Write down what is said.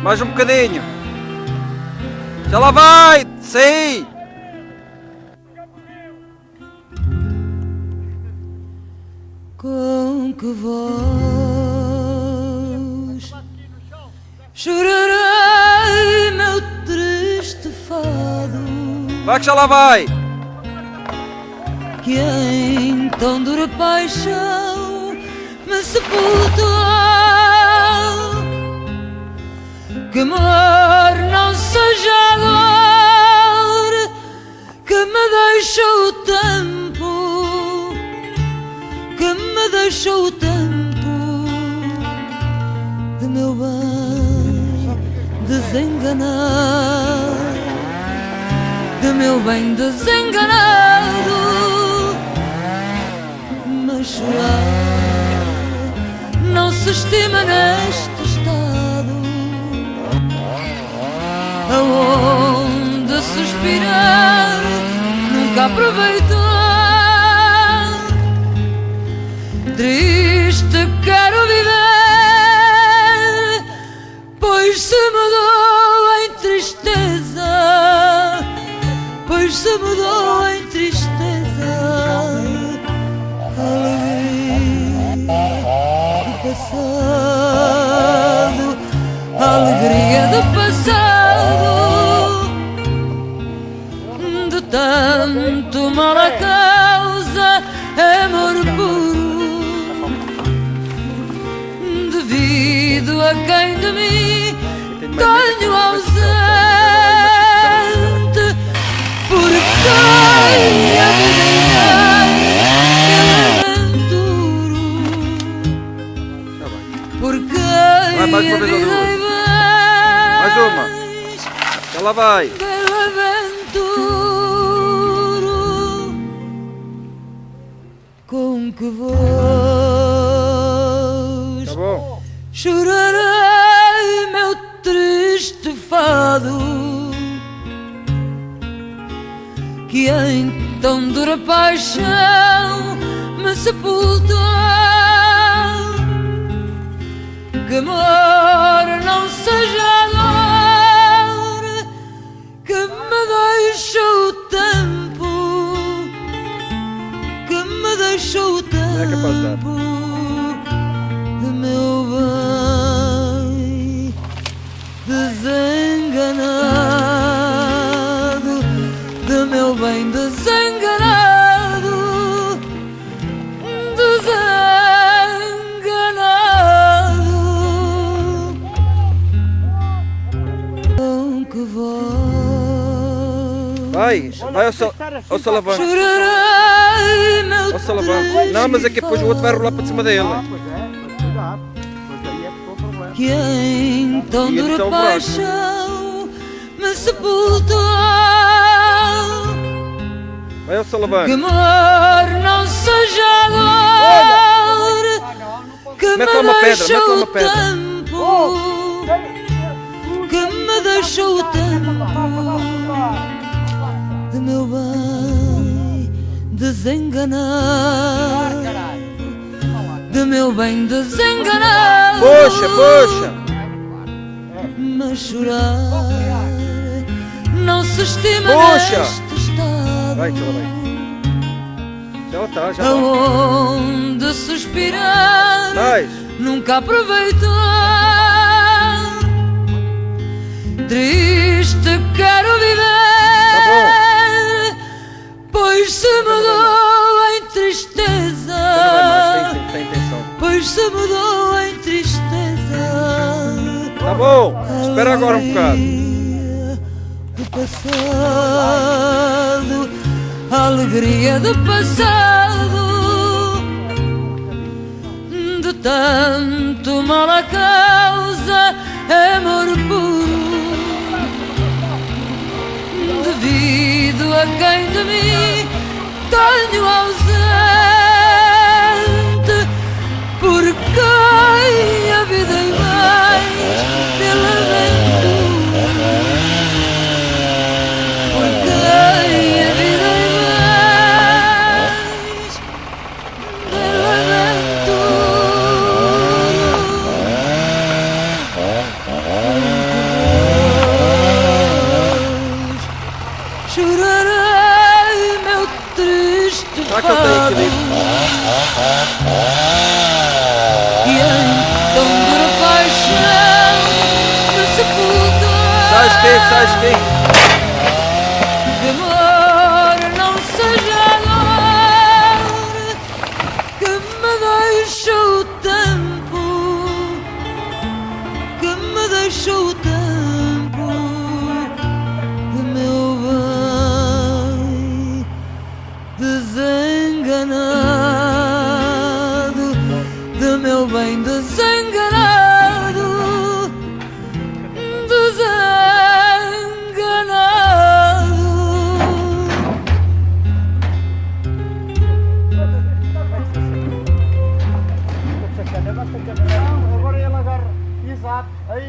Mais um bocadinho. Já lá vai! Sim! Com que voz chorarei meu triste fado, Vai que já lá vai! que em tão dura paixão me sepultou, que amor não seja a dor que me deixou o tempo, que me deixou o tempo de meu bem desenganado, de meu bem desenganado. Mas chorar não se estima neste estado, aonde suspirar nunca aproveitou. Triste quero viver, pois se mudou em tristeza, pois se mudou em tristeza. Alegria do passado, de tanto mal a causa, amor puro, devido a quem de mim tenho ausente, por quem a vida Vai mais uma vez ao luz. Mais uma. Já lá vai. Com que voz Tá bom. chorarei meu triste fado, que em tão dura paixão me sepultou, que amor não seja a dor que me deixou o tempo, que me deixou o tempo Não é capaz de dar. de meu bem desenganado, de meu bem desenganado. Vai ao salavanco. Chorarei meu Ao salavanco. Não, mas aqui depois o outro vai rolar para cima dele. Pois é, mas cuidado. Pois aí é que foi o problema. que em tão E dura então, paixão me sepultou, Vai ao que salavanco. amor não seja a dor que Mete lá me uma pedra, mete lá deixou uma o pedra. tempo, que me deixou o tempo de meu bem desenganado, de meu bem desenganado. Puxa, puxa. Mas chorar não se estima Puxa. neste estado, Vai, já lá vai. Já lá está, já lá. aonde suspirar Mais. nunca aproveitou. Triste quero Tá bom. viver, pois se mudou em tristeza, Já não vai mais, tem intenção. pois se mudou em tristeza. Tá bom. Espera agora um bocado. Do passado, alegria do passado, de tanto mal a causa, amor puro, devido a quem de mim tenho ausente, por quem a vida e mais pela aventura, por quem a vida e mais pela aventura. sais quem? De amor não seja agora que me deixa o tempo, que me deixa o tempo de meu bem desenganado, de meu bem desenganado, desenganado. Agora ele agarra. Exato. Aí.